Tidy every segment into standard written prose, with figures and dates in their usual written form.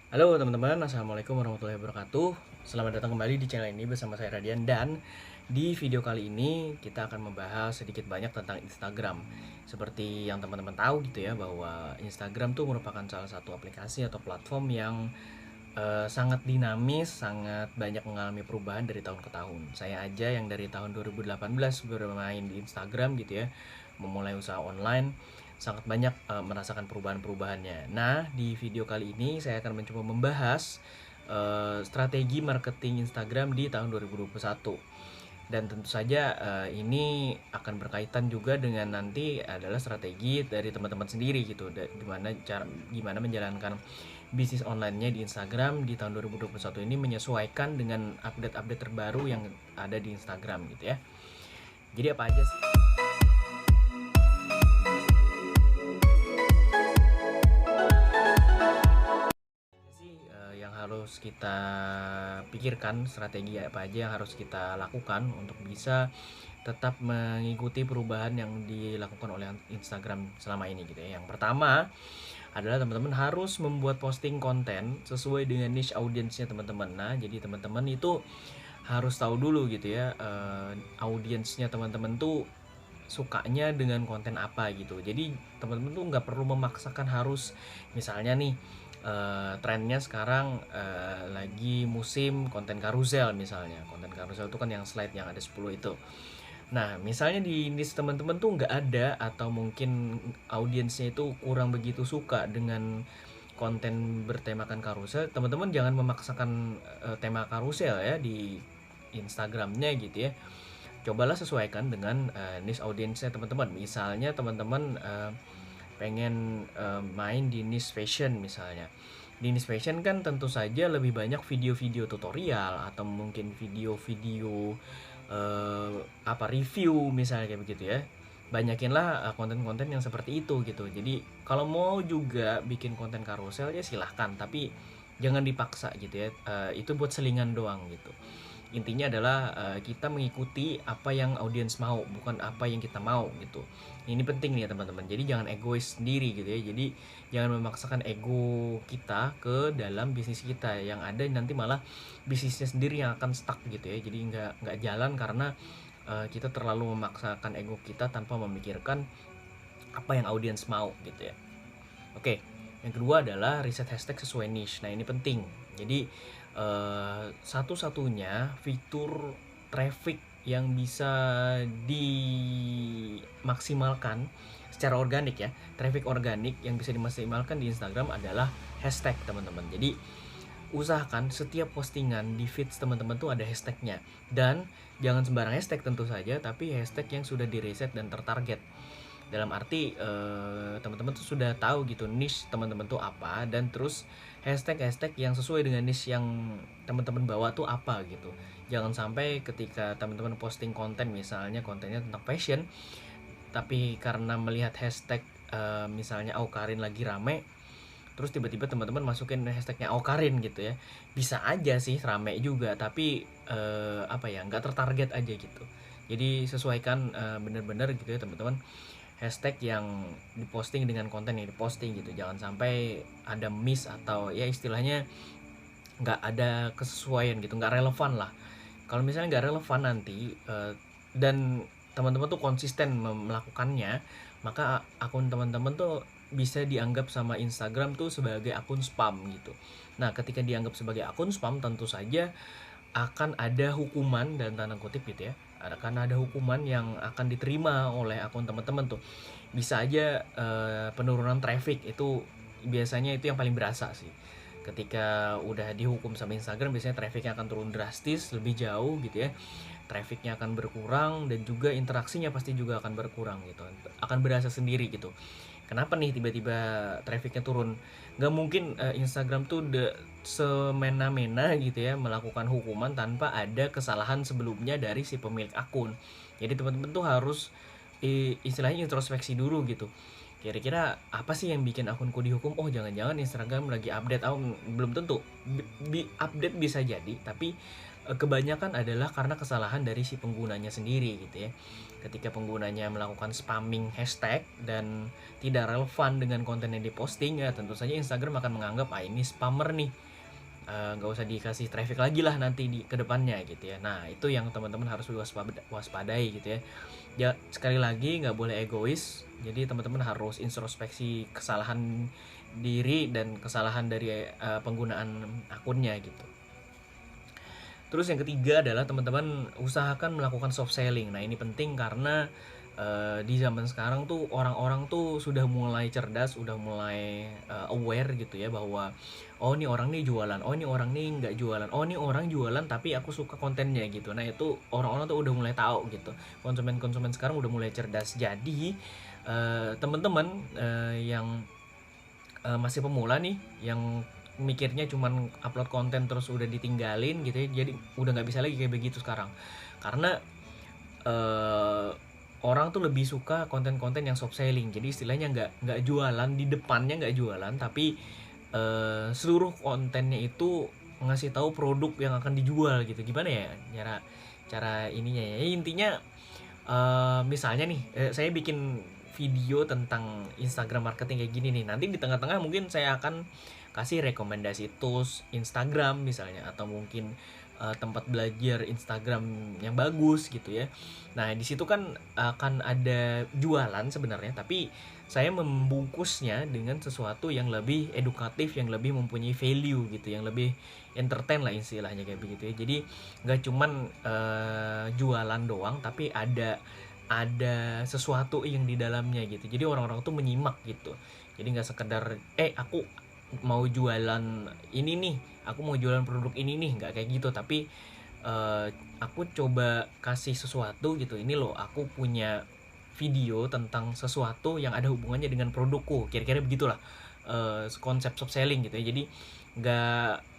Halo teman-teman, Assalamualaikum warahmatullahi wabarakatuh. Selamat datang kembali di channel ini bersama saya Radian. Dan di video kali ini kita akan membahas sedikit banyak tentang Instagram. Seperti yang teman-teman tahu gitu ya, bahwa Instagram tuh merupakan salah satu aplikasi atau platform yang sangat dinamis, sangat banyak mengalami perubahan dari tahun ke tahun. Saya aja yang dari tahun 2018 bermain di Instagram gitu ya, memulai usaha online, sangat banyak merasakan perubahan-perubahannya. Nah, di video kali ini saya akan mencoba membahas strategi marketing Instagram di tahun 2021. Dan tentu saja ini akan berkaitan juga dengan nanti adalah strategi dari teman-teman sendiri gitu, gimana menjalankan bisnis online-nya di Instagram di tahun 2021 ini menyesuaikan dengan update-update terbaru yang ada di Instagram gitu ya. Jadi apa aja sih yang harus kita pikirkan, strategi apa aja yang harus kita lakukan untuk bisa tetap mengikuti perubahan yang dilakukan oleh Instagram selama ini gitu ya. Yang pertama adalah teman-teman harus membuat posting konten sesuai dengan niche audiensnya teman-teman. Nah, jadi teman-teman itu harus tahu dulu gitu ya, audiensnya teman-teman tuh sukanya dengan konten apa gitu. Jadi teman-teman tuh nggak perlu memaksakan harus, misalnya nih trennya sekarang lagi musim konten karusel misalnya. Konten karusel itu kan yang slide yang ada 10 itu. Nah, misalnya di niche teman-teman tuh nggak ada, atau mungkin audiensnya itu kurang begitu suka dengan konten bertemakan karusel, teman-teman jangan memaksakan tema karusel ya di Instagramnya gitu ya. Cobalah sesuaikan dengan niche audiensnya teman-teman. Misalnya teman-teman pengen main di niche fashion misalnya. Di niche fashion kan tentu saja lebih banyak video-video tutorial atau mungkin video-video review misalnya kayak begitu ya. Banyakinlah konten-konten yang seperti itu gitu. Jadi kalau mau juga bikin konten karusel ya silahkan, tapi jangan dipaksa gitu ya. Itu buat selingan doang gitu. Intinya adalah kita mengikuti apa yang audiens mau, bukan apa yang kita mau gitu. Ini penting nih ya teman-teman. Jadi jangan egois sendiri gitu ya. Jadi jangan memaksakan ego kita ke dalam bisnis kita, yang ada nanti malah bisnisnya sendiri yang akan stuck gitu ya. Jadi nggak jalan karena kita terlalu memaksakan ego kita tanpa memikirkan apa yang audiens mau gitu ya. Oke, yang kedua adalah riset hashtag sesuai niche. Nah, ini penting. Jadi satu-satunya fitur traffic yang bisa dimaksimalkan secara organik ya, traffic organik yang bisa dimaksimalkan di Instagram adalah hashtag teman-teman. Jadi usahakan setiap postingan di feeds teman-teman tuh ada hashtagnya, dan jangan sembarang hashtag tentu saja, tapi hashtag yang sudah direset dan tertarget. Dalam arti teman-teman tuh sudah tahu gitu niche teman-teman tuh apa, dan terus hashtag-hashtag yang sesuai dengan niche yang teman-teman bawa tuh apa gitu. Jangan sampai ketika teman-teman posting konten, misalnya kontennya tentang fashion, tapi karena melihat hashtag misalnya Aukarin lagi rame, terus tiba-tiba teman-teman masukin hashtagnya Aukarin gitu ya. Bisa aja sih rame juga, tapi nggak tertarget aja gitu. Jadi sesuaikan bener-bener gitu ya teman-teman, hashtag yang diposting dengan konten yang diposting gitu. Jangan sampai ada miss, atau ya istilahnya nggak ada kesesuaian gitu, nggak relevan lah. Kalau misalnya nggak relevan nanti dan teman-teman tuh konsisten melakukannya, maka akun teman-teman tuh bisa dianggap sama Instagram tuh sebagai akun spam gitu. Nah, ketika dianggap sebagai akun spam, tentu saja akan ada hukuman dan tanda kutip gitu ya, akan ada hukuman yang akan diterima oleh akun teman-teman tuh. Bisa aja penurunan traffic itu, biasanya itu yang paling berasa sih. Ketika udah dihukum sama Instagram, biasanya trafficnya akan turun drastis, lebih jauh gitu ya. Trafficnya akan berkurang, dan juga interaksinya pasti juga akan berkurang gitu, akan berasa sendiri gitu. Kenapa nih tiba-tiba trafficnya turun? Gak mungkin Instagram tuh semena-mena gitu ya melakukan hukuman tanpa ada kesalahan sebelumnya dari si pemilik akun. Jadi teman-teman tuh harus istilahnya introspeksi dulu gitu. Kira-kira apa sih yang bikin akunku dihukum? Oh, jangan-jangan Instagram lagi update. Oh, belum tentu. Update bisa jadi, tapi kebanyakan adalah karena kesalahan dari si penggunanya sendiri gitu ya. Ketika penggunanya melakukan spamming hashtag dan tidak relevan dengan konten yang diposting, ya tentu saja Instagram akan menganggap ini spammer nih, nggak usah dikasih traffic lagi lah nanti di kedepannya gitu ya. Nah itu yang teman-teman harus waspadai gitu ya. Ya sekali lagi nggak boleh egois, jadi teman-teman harus introspeksi kesalahan diri dan kesalahan dari penggunaan akunnya gitu. Terus yang ketiga adalah teman-teman usahakan melakukan soft selling. Nah ini penting karena di zaman sekarang tuh orang-orang tuh sudah mulai cerdas, udah mulai aware gitu ya, bahwa oh ini orang nih jualan, oh ini orang nih nggak jualan, oh ini orang jualan tapi aku suka kontennya gitu. Nah itu orang-orang tuh udah mulai tahu gitu. Konsumen-konsumen sekarang udah mulai cerdas. Jadi teman-teman yang masih pemula nih, yang mikirnya cuman upload konten terus udah ditinggalin gitu ya, jadi udah nggak bisa lagi kayak begitu sekarang. Karena orang tuh lebih suka konten-konten yang soft selling. Jadi istilahnya nggak jualan, di depannya nggak jualan, tapi seluruh kontennya itu ngasih tahu produk yang akan dijual gitu. Gimana ya cara ininya ya, intinya misalnya nih saya bikin video tentang Instagram marketing kayak gini nih, nanti di tengah-tengah mungkin saya akan kasih rekomendasi tools Instagram misalnya, atau mungkin tempat belajar Instagram yang bagus gitu ya. Nah di situ kan akan ada jualan sebenarnya, tapi saya membungkusnya dengan sesuatu yang lebih edukatif, yang lebih mempunyai value gitu, yang lebih entertain lah istilahnya kayak begitu ya. Jadi nggak cuman jualan doang, tapi ada sesuatu yang di dalamnya gitu. Jadi orang-orang tuh menyimak gitu. Jadi nggak sekedar aku mau jualan ini nih, aku mau jualan produk ini nih, nggak kayak gitu. Tapi aku coba kasih sesuatu gitu, ini loh aku punya video tentang sesuatu yang ada hubungannya dengan produkku, kira-kira begitulah konsep soft selling gitu ya. Jadi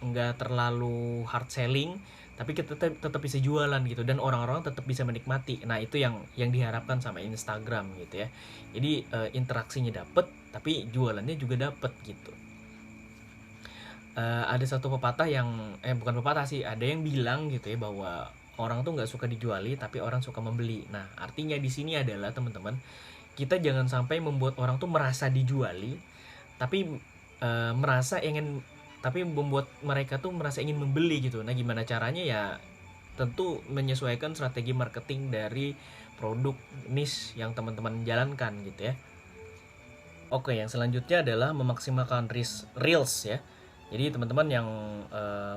nggak terlalu hard selling, tapi kita tetap bisa jualan gitu, dan orang-orang tetap bisa menikmati. Nah itu yang diharapkan sama Instagram gitu ya. Jadi interaksinya dapet, tapi jualannya juga dapet gitu. Ada satu pepatah yang bukan pepatah sih, ada yang bilang gitu ya, bahwa orang tuh nggak suka dijuali tapi orang suka membeli. Nah artinya di sini adalah teman-teman, kita jangan sampai membuat orang tuh merasa dijuali, tapi membuat mereka tuh merasa ingin membeli gitu. Nah gimana caranya ya, tentu menyesuaikan strategi marketing dari produk niche yang teman-teman jalankan gitu ya. Oke, yang selanjutnya adalah memaksimalkan reels ya. Jadi teman-teman yang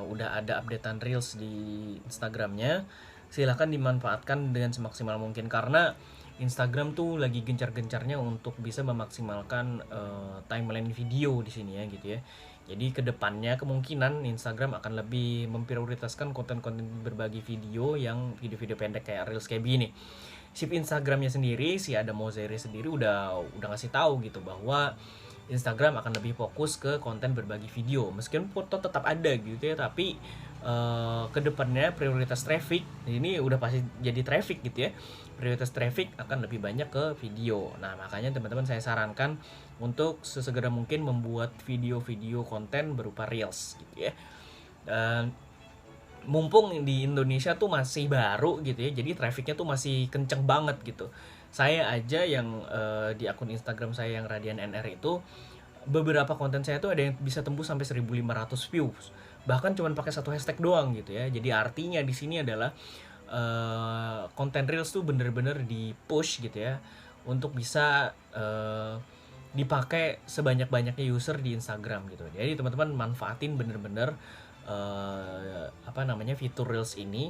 udah ada updatean reels di Instagramnya, silahkan dimanfaatkan dengan semaksimal mungkin, karena Instagram tuh lagi gencar-gencarnya untuk bisa memaksimalkan timeline video di sini ya gitu ya. Jadi kedepannya kemungkinan Instagram akan lebih memprioritaskan konten-konten berbagi video, yang video-video pendek kayak reels kayak begini. Si Instagramnya sendiri, si Adam Mosseri sendiri udah ngasih tahu gitu, bahwa Instagram akan lebih fokus ke konten berbagi video. Meskipun foto tetap ada gitu ya, tapi kedepannya prioritas traffic, ini udah pasti jadi traffic gitu ya, prioritas traffic akan lebih banyak ke video. Nah makanya teman-teman saya sarankan untuk sesegera mungkin membuat video-video konten berupa reels gitu ya. Dan mumpung di Indonesia tuh masih baru gitu ya, jadi trafficnya tuh masih kenceng banget gitu. Saya aja yang di akun Instagram saya yang Radian NR itu, beberapa konten saya tuh ada yang bisa tembus sampai 1.500 views, bahkan cuma pakai satu hashtag doang gitu ya. Jadi artinya di sini adalah konten reels tuh bener-bener di push gitu ya, untuk bisa dipakai sebanyak-banyaknya user di Instagram gitu. Jadi teman-teman manfaatin bener-bener fitur reels ini,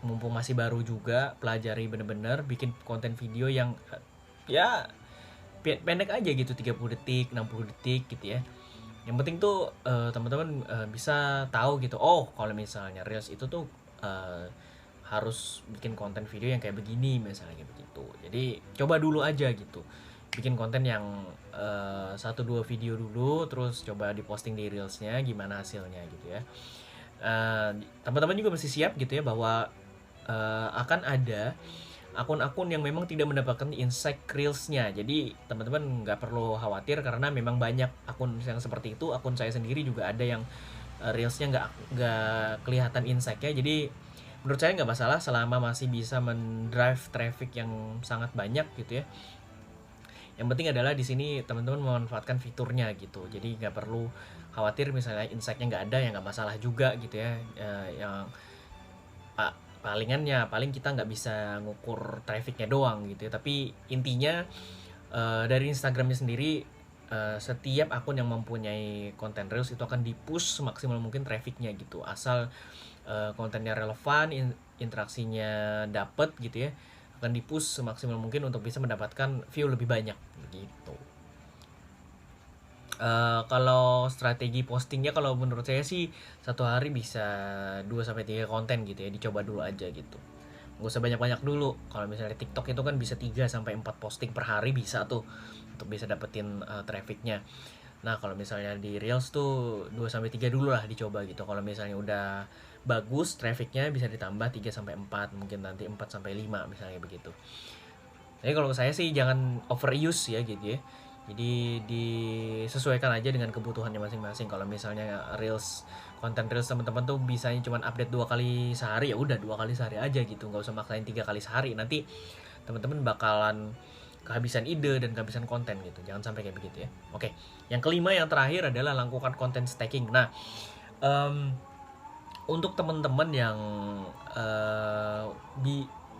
mumpung masih baru juga, pelajari bener-bener bikin konten video yang ya pendek aja gitu, 30 detik, 60 detik gitu ya. Yang penting tuh teman-teman bisa tahu gitu, oh kalau misalnya reels itu tuh harus bikin konten video yang kayak begini misalnya, kayak begitu. Jadi coba dulu aja gitu, bikin konten yang 1-2 video dulu, terus coba diposting di reelsnya gimana hasilnya gitu ya. Teman-teman juga mesti siap gitu ya, bahwa akan ada akun-akun yang memang tidak mendapatkan insight reelsnya. Jadi teman-teman nggak perlu khawatir, karena memang banyak akun yang seperti itu. Akun saya sendiri juga ada yang reelsnya nggak kelihatan insight-nya. Jadi menurut saya nggak masalah selama masih bisa mendrive traffic yang sangat banyak gitu ya. Yang penting adalah di sini teman-teman memanfaatkan fiturnya gitu. Jadi nggak perlu khawatir misalnya insight-nya nggak ada, ya nggak masalah juga gitu ya. Yang paling kita nggak bisa ngukur trafficnya doang gitu ya. Tapi intinya dari Instagramnya sendiri, setiap akun yang mempunyai konten reels itu akan di-push semaksimal mungkin trafficnya gitu, asal kontennya relevan, interaksinya dapet gitu ya, akan di-push semaksimal mungkin untuk bisa mendapatkan view lebih banyak gitu. Kalau strategi postingnya, kalau menurut saya sih satu hari bisa 2-3 konten gitu ya, dicoba dulu aja gitu. Nggak usah banyak-banyak dulu. Kalau misalnya TikTok itu kan bisa 3-4 posting per hari bisa tuh untuk bisa dapetin trafficnya. Nah kalau misalnya di Reels tuh 2-3 dulu lah dicoba gitu. Kalau misalnya udah bagus trafficnya bisa ditambah 3-4, mungkin nanti 4-5 misalnya begitu. Jadi kalau saya sih jangan overuse ya gitu ya. Jadi disesuaikan aja dengan kebutuhannya masing-masing. Kalau misalnya konten reels teman-teman tuh bisanya cuma update 2 kali sehari, ya udah 2 kali sehari aja gitu, nggak usah maksain 3 kali sehari. Nanti teman-teman bakalan kehabisan ide dan kehabisan konten gitu. Jangan sampai kayak begitu ya. Oke, yang kelima, yang terakhir adalah lakukan content stacking. Nah, untuk teman-teman yang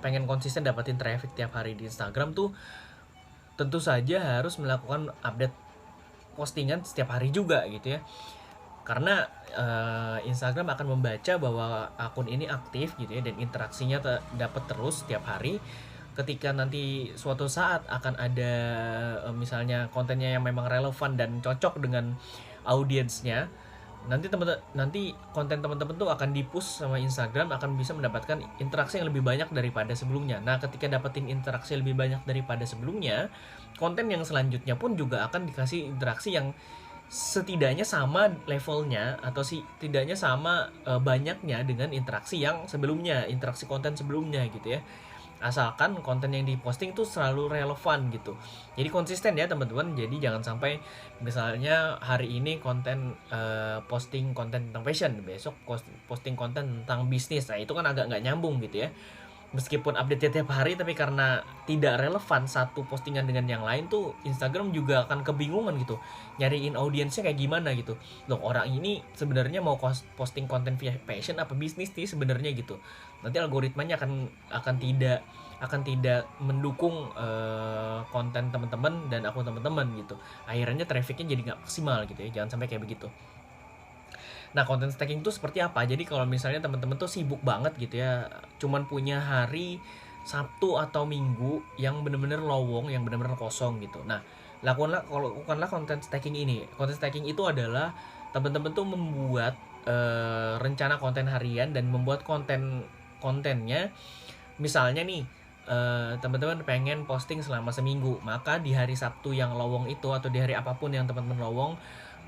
pengen konsisten dapetin traffic tiap hari di Instagram tuh tentu saja harus melakukan update postingan setiap hari juga gitu ya. Karena Instagram akan membaca bahwa akun ini aktif gitu ya, dan interaksinya dapat terus setiap hari. Ketika nanti suatu saat akan ada misalnya kontennya yang memang relevan dan cocok dengan audiensnya, nanti konten teman-teman tuh akan di-push sama Instagram, akan bisa mendapatkan interaksi yang lebih banyak daripada sebelumnya. Nah, ketika dapetin interaksi lebih banyak daripada sebelumnya, konten yang selanjutnya pun juga akan dikasih interaksi yang setidaknya sama levelnya, atau setidaknya sama banyaknya dengan interaksi yang sebelumnya, interaksi konten sebelumnya gitu ya. Asalkan konten yang diposting tuh selalu relevan gitu. Jadi konsisten ya teman-teman. Jadi jangan sampai misalnya hari ini posting konten tentang fashion, besok posting konten tentang bisnis. Nah itu kan agak nggak nyambung gitu ya. Meskipun update tiap hari, tapi karena tidak relevan satu postingan dengan yang lain tuh, Instagram juga akan kebingungan gitu nyariin audiensnya kayak gimana gitu. Loh, orang ini sebenarnya mau posting konten fashion apa bisnis sih sebenarnya gitu. Nanti algoritmanya akan tidak mendukung konten teman-teman dan akun teman-teman gitu. Akhirnya trafficnya jadi nggak maksimal gitu ya. Jangan sampai kayak begitu. Nah, content stacking itu seperti apa? Jadi kalau misalnya teman-teman tuh sibuk banget gitu ya, cuman punya hari Sabtu atau Minggu yang benar-benar lowong, yang benar-benar kosong gitu. Nah, lakukanlah content stacking ini. Content stacking itu adalah teman-teman tuh membuat rencana konten harian dan membuat kontennya. Misalnya nih, teman-teman pengen posting selama seminggu, maka di hari Sabtu yang lowong itu, atau di hari apapun yang teman-teman lowong,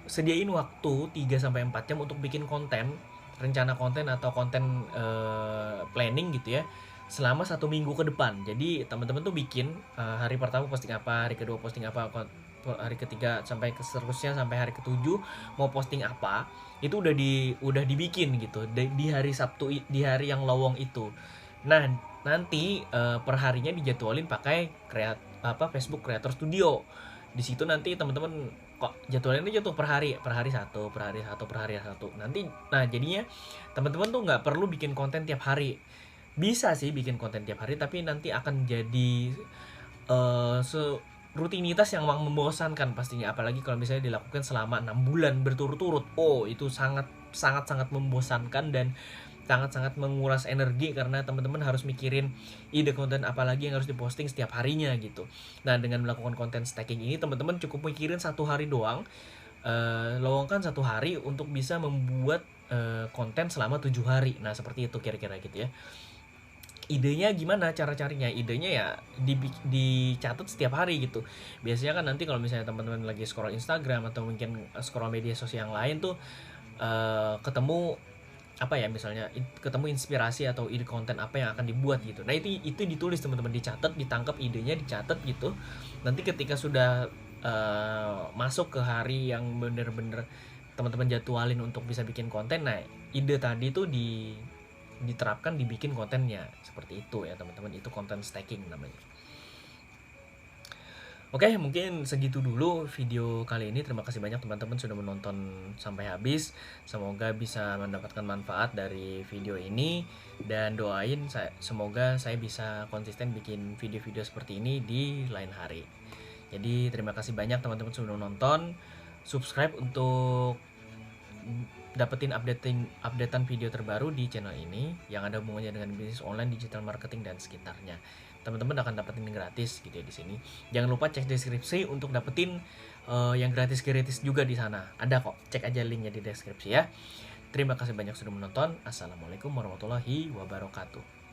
sediain waktu 3-4 jam untuk bikin rencana konten atau konten planning gitu ya, selama 1 minggu ke depan. Jadi teman-teman tuh bikin hari pertama posting apa, hari kedua posting apa, hari ketiga sampai seterusnya sampai hari ketujuh mau posting apa, itu udah dibikin gitu di hari Sabtu, di hari yang lowong itu. Nah nanti perharinya dijadwalin pakai Facebook Creator Studio. Di situ nanti teman-teman kok jadwalnya aja tuh per hari satu. Nanti, nah jadinya teman-teman tuh nggak perlu bikin konten tiap hari. Bisa sih bikin konten tiap hari, tapi nanti akan jadi rutinitas yang membosankan pastinya. Apalagi kalau misalnya dilakukan selama 6 bulan berturut-turut. Oh, itu sangat membosankan dan sangat menguras energi, karena teman-teman harus mikirin ide konten apa lagi yang harus diposting setiap harinya gitu. Nah, dengan melakukan content stacking ini, teman-teman cukup mikirin 1 hari doang, lowongkan 1 hari untuk bisa membuat konten selama 7 hari. Nah, seperti itu kira-kira gitu ya. Idenya gimana cara carinya? Idenya ya dicatat setiap hari gitu. Biasanya kan nanti kalau misalnya teman-teman lagi scroll Instagram atau mungkin scroll media sosial yang lain tuh, ketemu misalnya ketemu inspirasi atau ide konten apa yang akan dibuat gitu. Nah itu ditulis teman-teman, dicatat, ditangkap idenya, dicatat gitu. Nanti ketika sudah masuk ke hari yang bener-bener teman-teman jadwalin untuk bisa bikin konten, nah ide tadi tuh diterapkan dibikin kontennya seperti itu ya teman-teman. Itu content stacking namanya. Oke, mungkin segitu dulu video kali ini. Terima kasih banyak teman-teman sudah menonton sampai habis. Semoga bisa mendapatkan manfaat dari video ini, dan doain semoga saya bisa konsisten bikin video-video seperti ini di lain hari. Jadi terima kasih banyak teman-teman sudah menonton. Subscribe untuk dapetin updatean video terbaru di channel ini yang ada hubungannya dengan bisnis online, digital marketing dan sekitarnya. Teman-teman akan dapetin gratis gitu ya di sini. Jangan lupa cek deskripsi untuk dapetin yang gratis juga di sana. Ada kok, cek aja linknya di deskripsi ya. Terima kasih banyak sudah menonton. Assalamualaikum warahmatullahi wabarakatuh.